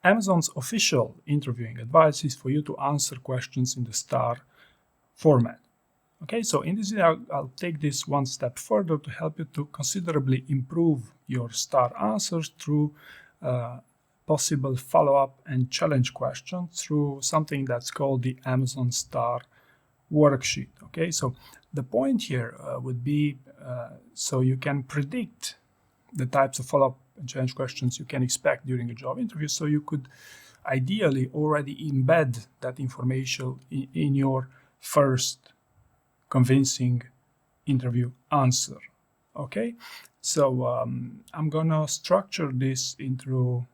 Amazon's official interviewing advice is for you to answer questions in the STAR format. Okay, so in this video, I'll take this one step further to help you to considerably improve your STAR answers through possible follow-up and challenge questions through something that's called the Amazon STAR worksheet. Okay, so the point here would be so you can predict the types of follow-up and challenge questions you can expect during a job interview, so you could ideally already embed that information in your first convincing interview answer. Okay, so I'm gonna structure this into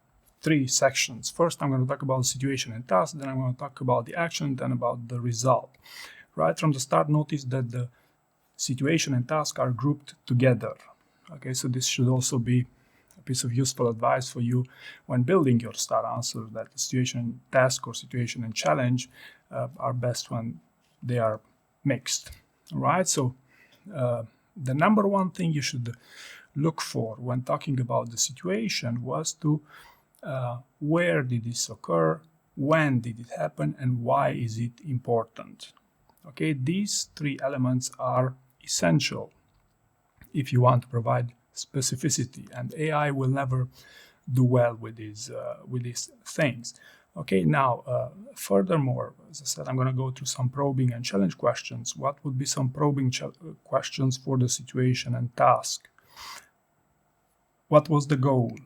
3 sections. First, I'm going to talk about the situation and task, then I'm going to talk about the action, then about the result. Right from the start, notice that the situation and task are grouped together. Okay, so this should also be a piece of useful advice for you when building your STAR answer, that the situation and task or situation and challenge are best when they are mixed. All right, so the number one thing you should look for when talking about the situation was to where did this occur, when did it happen, and why is it important? Okay, these 3 elements are essential if you want to provide specificity, and AI will never do well with these things. Okay, now furthermore, as I said, I'm going to go through some probing and challenge questions. What would be some probing questions for the situation and task? What was the goal?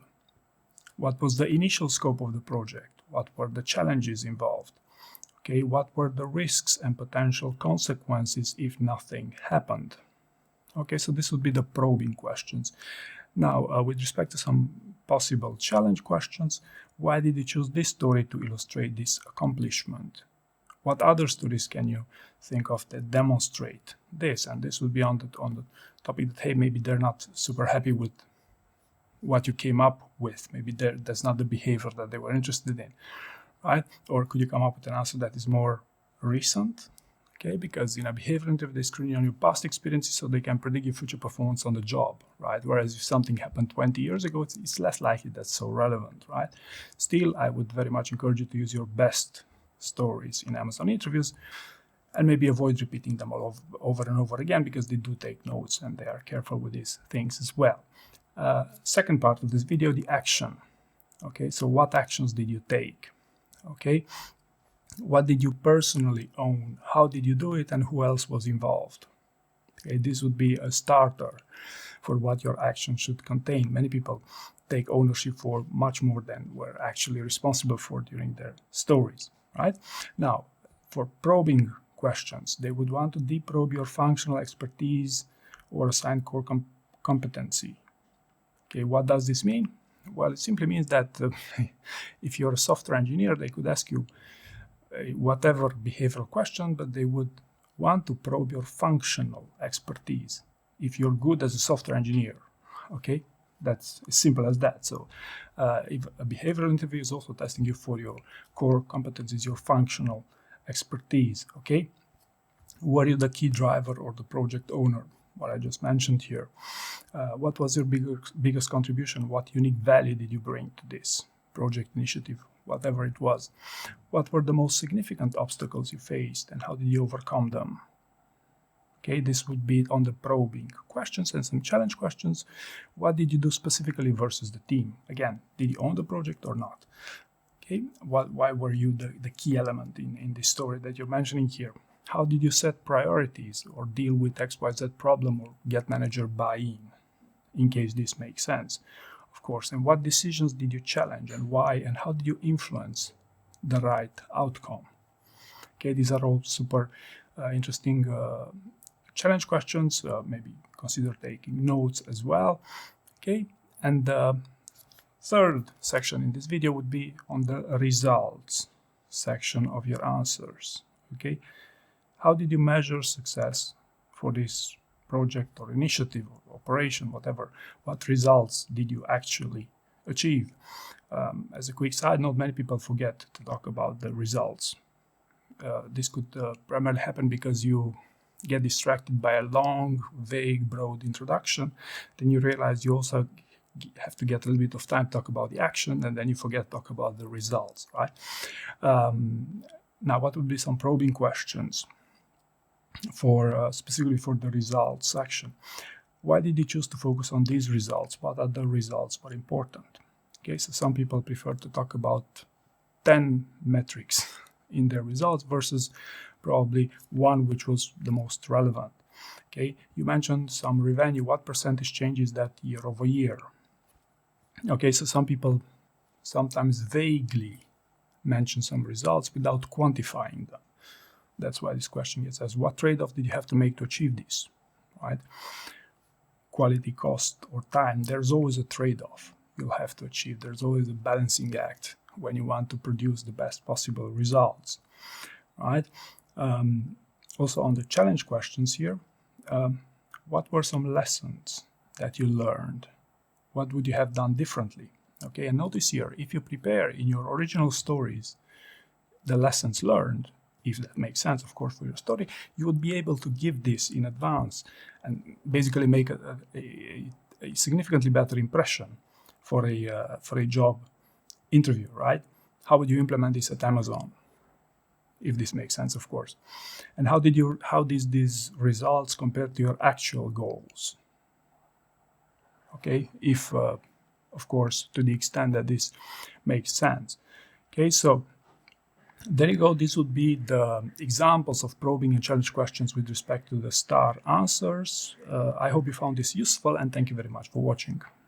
What was the initial scope of the project? What were the challenges involved? Okay, what were the risks and potential consequences if nothing happened? Okay, so this would be the probing questions. Now, with respect to some possible challenge questions, why did you choose this story to illustrate this accomplishment? What other stories can you think of that demonstrate this? And this would be on the topic that, hey, maybe they're not super happy with what you came up with. Maybe that's not the behavior that they were interested in, right? Or could you come up with an answer that is more recent? Okay, because in a behavioral interview, they screen you on your past experiences so they can predict your future performance on the job, right? Whereas if something happened 20 years ago, it's less likely that's so relevant, right? Still, I would very much encourage you to use your best stories in Amazon interviews and maybe avoid repeating them all over and over again, because they do take notes and they are careful with these things as well. Second part of this video, the action. Okay, so what actions did you take? Okay, what did you personally own? How did you do it, and who else was involved? Okay, this would be a starter for what your action should contain. Many people take ownership for much more than we're actually responsible for during their stories, right? Now, for probing questions, they would want to deprobe your functional expertise or assigned core competency. Okay, what does this mean? Well, it simply means that if you're a software engineer, they could ask you whatever behavioral question, but they would want to probe your functional expertise. If you're good as a software engineer, okay, that's as simple as that. So if a behavioral interview is also testing you for your core competencies, your functional expertise, okay? Were you the key driver or the project owner? What I just mentioned here. What was your biggest contribution? What unique value did you bring to this project initiative, whatever it was? What were the most significant obstacles you faced, and how did you overcome them? Okay, this would be on the probing questions. And some challenge questions. What did you do specifically versus the team? Again, did you own the project or not? Okay, why were you the key element in this story that you're mentioning here? How did you set priorities or deal with XYZ problem or get manager buy-in case this makes sense, of course? And what decisions did you challenge and why, and how did you influence the right outcome? Okay, these are all super interesting challenge questions. Maybe consider taking notes as well. Okay, and the third section in this video would be on the results section of your answers. Okay, how did you measure success for this project or initiative or operation, whatever? What results did you actually achieve? As a quick side note, many people forget to talk about the results. This could primarily happen because you get distracted by a long, vague, broad introduction, then you realize you also have to get a little bit of time to talk about the action, and then you forget to talk about the results, right? Now, what would be some probing questions for specifically for the results section? Why did you choose to focus on these results? What other results were important? Okay, so some people prefer to talk about 10 metrics in their results versus probably one which was the most relevant. Okay, you mentioned some revenue. What percentage changes that year over year? Okay, so some people sometimes vaguely mention some results without quantifying them. That's why this question gets asked. What trade-off did you have to make to achieve this? Right? Quality, cost, or time. There's always a trade-off you'll have to achieve. There's always a balancing act when you want to produce the best possible results. Right? Also on the challenge questions here, what were some lessons that you learned? What would you have done differently? Okay, and notice here, if you prepare in your original stories the lessons learned, if that makes sense, of course, for your story, you would be able to give this in advance and basically make a significantly better impression for a job interview, right? How would you implement this at Amazon? If this makes sense, of course. And how did these results compare to your actual goals? Okay, if of course, to the extent that this makes sense. Okay, so there you go. This would be the examples of probing and challenge questions with respect to the STAR answers. I hope you found this useful, and thank you very much for watching.